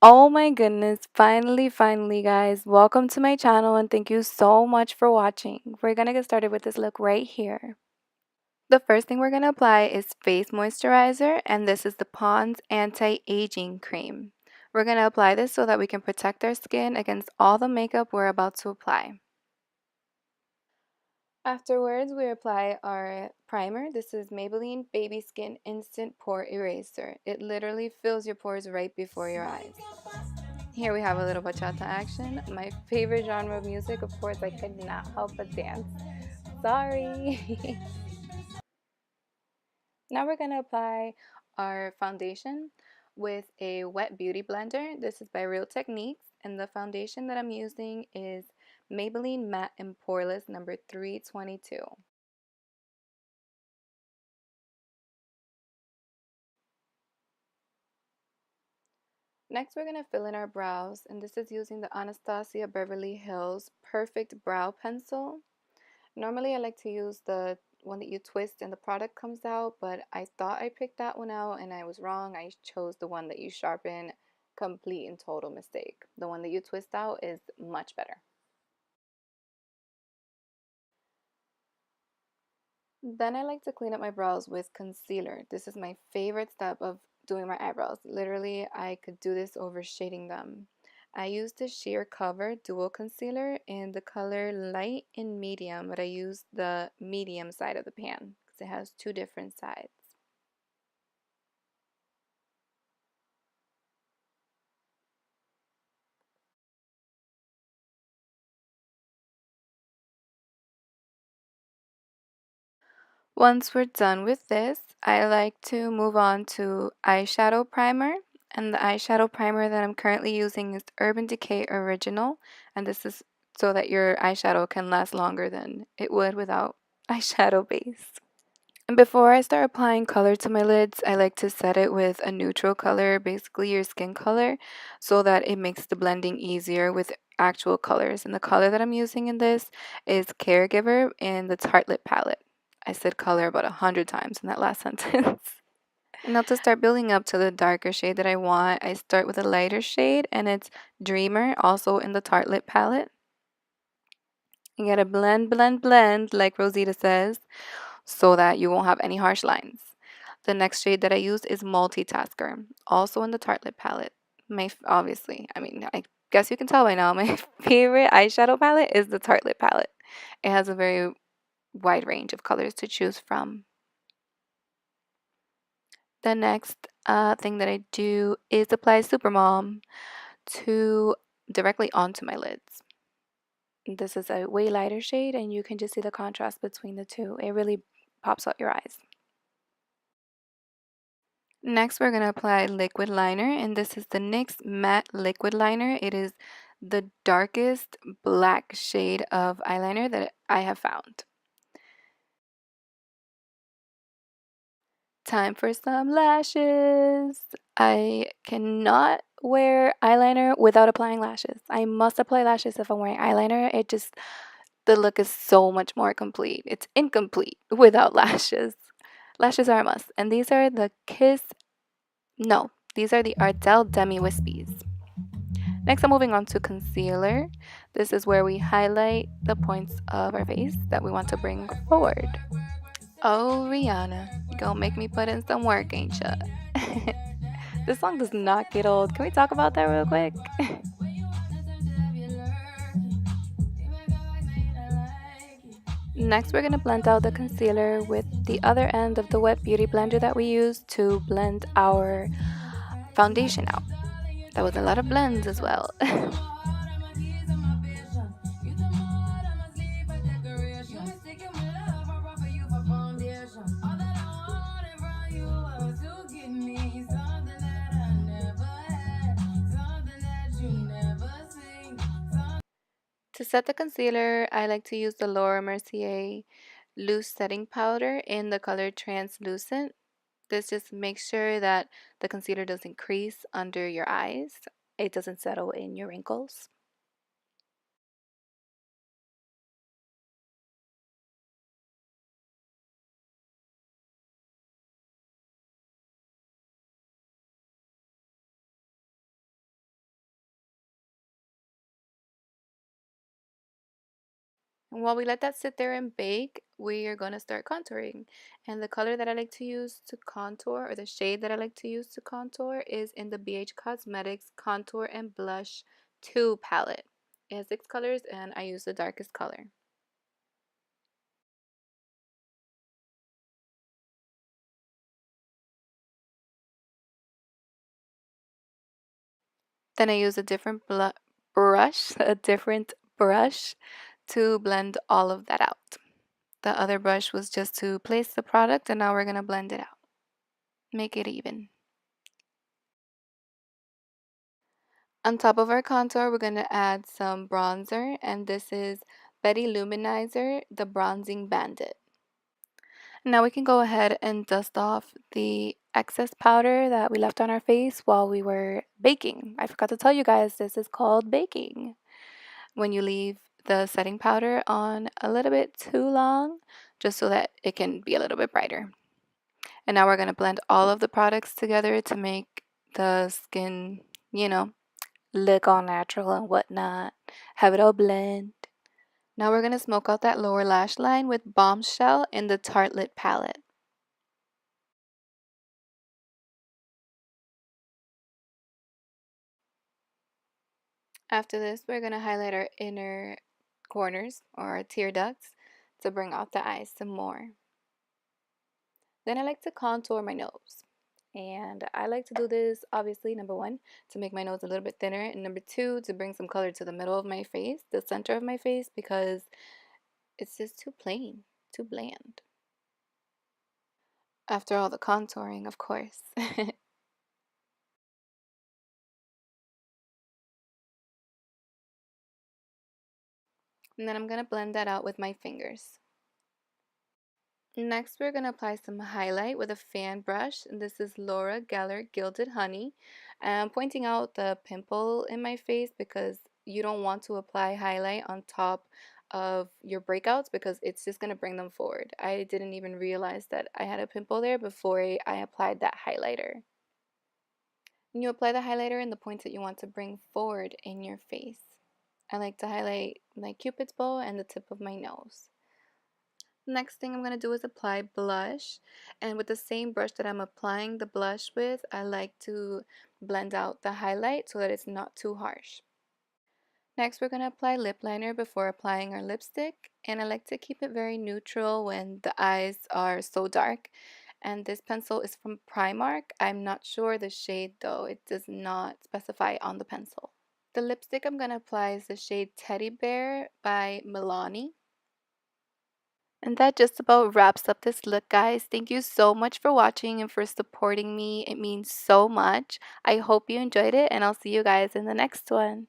Oh my goodness, finally, guys. Welcome to my channel and thank you so much for watching. We're gonna get started with this look right here. The first thing we're gonna apply is face moisturizer, and this is the Pond's Anti-Aging Cream. We're gonna apply this so that we can protect our skin against all the makeup we're about to apply. Afterwards, we apply our primer. This is Maybelline Baby Skin Instant Pore Eraser. It literally fills your pores right before your eyes. Here we have a little bachata action. My favorite genre of music, of course, I could not help but dance. Sorry. Now we're going to apply our foundation with a wet beauty blender. This is by Real Techniques, and the foundation that I'm using is Maybelline Matte and Poreless number 322. Next, we're going to fill in our brows, and this is using the Anastasia Beverly Hills Perfect Brow Pencil. Normally, I like to use the one that you twist and the product comes out, but I thought I picked that one out and I was wrong. I chose the one that you sharpen. Complete and total mistake. The one that you twist out is much better. Then I like to clean up my brows with concealer. This is my favorite step of doing my eyebrows. Literally, I could do this over shading them. I use the Sheer Cover Dual Concealer in the color light and medium, but I use the medium side of the pan because it has two different sides. Once we're done with this, I like to move on to eyeshadow primer. And the eyeshadow primer that I'm currently using is Urban Decay Original. And this is so that your eyeshadow can last longer than it would without eyeshadow base. And before I start applying color to my lids, I like to set it with a neutral color, basically your skin color, so that it makes the blending easier with actual colors. And the color that I'm using in this is Caregiver in the Tartlette palette. I said color about 100 times in that last sentence. Now to start building up to the darker shade that I want, I start with a lighter shade, and it's Dreamer, also in the Tartlette palette. You gotta blend, like Rosita says, so that you won't have any harsh lines. The next shade that I use is Multitasker, also in the Tartlette palette. Obviously, I guess you can tell by now, my favorite eyeshadow palette is the Tartlette palette. It has a very wide range of colors to choose from. The next thing that I do is apply Supermom to directly onto my lids. This is a way lighter shade, and you can just see the contrast between the two. It really pops out your eyes. Next, we're going to apply liquid liner, and this is the NYX Matte Liquid Liner. It is the darkest black shade of eyeliner that I have found. Time for some lashes. I cannot wear eyeliner without applying lashes. I must apply lashes if I'm wearing eyeliner. The look is so much more complete. It's incomplete without lashes. Lashes are a must. And these are the these are the Ardell Demi Wispies. Next, I'm moving on to concealer. This is where we highlight the points of our face that we want to bring forward. Oh, Rihanna, you gonna make me put in some work, ain't ya? This song does not get old. Can we talk about that real quick? Next, we're gonna blend out the concealer with the other end of the wet beauty blender that we used to blend our foundation out. That was a lot of blends as well. To set the concealer, I like to use the Laura Mercier loose setting powder in the color translucent. This just makes sure that the concealer doesn't crease under your eyes. It doesn't settle in your wrinkles. And while we let that sit there and bake, we are going to start contouring. And the color that I like to use to contour, or the shade that I like to use to contour, is in the BH Cosmetics Contour and Blush 2 palette. It has 6 colors, and I use the darkest color. Then I use a different brush, a different brush to blend all of that out. The other brush was just to place the product, and now we're going to blend it out. Make it even. On top of our contour, we're going to add some bronzer, and this is Betty Loumizer, the Bronzing Bandit. Now we can go ahead and dust off the excess powder that we left on our face while we were baking. I forgot to tell you guys, this is called baking. When you leave the setting powder on a little bit too long, just so that it can be a little bit brighter. And now we're going to blend all of the products together to make the skin, look all natural and whatnot. Have it all blend. Now we're going to smoke out that lower lash line with Bombshell in the Tartlette palette. After this, we're going to highlight our inner corners or our tear ducts to bring out the eyes some more. Then I like to contour my nose. And I like to do this, obviously, number one, to make my nose a little bit thinner, and number two, to bring some color to the middle of my face, the center of my face, because it's just too plain, too bland. After all the contouring, of course. And then I'm going to blend that out with my fingers. Next, we're going to apply some highlight with a fan brush. And this is Laura Geller Gilded Honey. I'm pointing out the pimple in my face because you don't want to apply highlight on top of your breakouts because it's just going to bring them forward. I didn't even realize that I had a pimple there before I applied that highlighter. And you apply the highlighter in the points that you want to bring forward in your face. I like to highlight my cupid's bow and the tip of my nose. Next thing I'm going to do is apply blush, and with the same brush that I'm applying the blush with, I like to blend out the highlight so that it's not too harsh. Next we're going to apply lip liner before applying our lipstick, and I like to keep it very neutral when the eyes are so dark. And this pencil is from Primark. I'm not sure the shade though, it does not specify on the pencil. The lipstick I'm going to apply is the shade Teddy Bear by Milany. And that just about wraps up this look, guys. Thank you so much for watching and for supporting me. It means so much. I hope you enjoyed it, and I'll see you guys in the next one.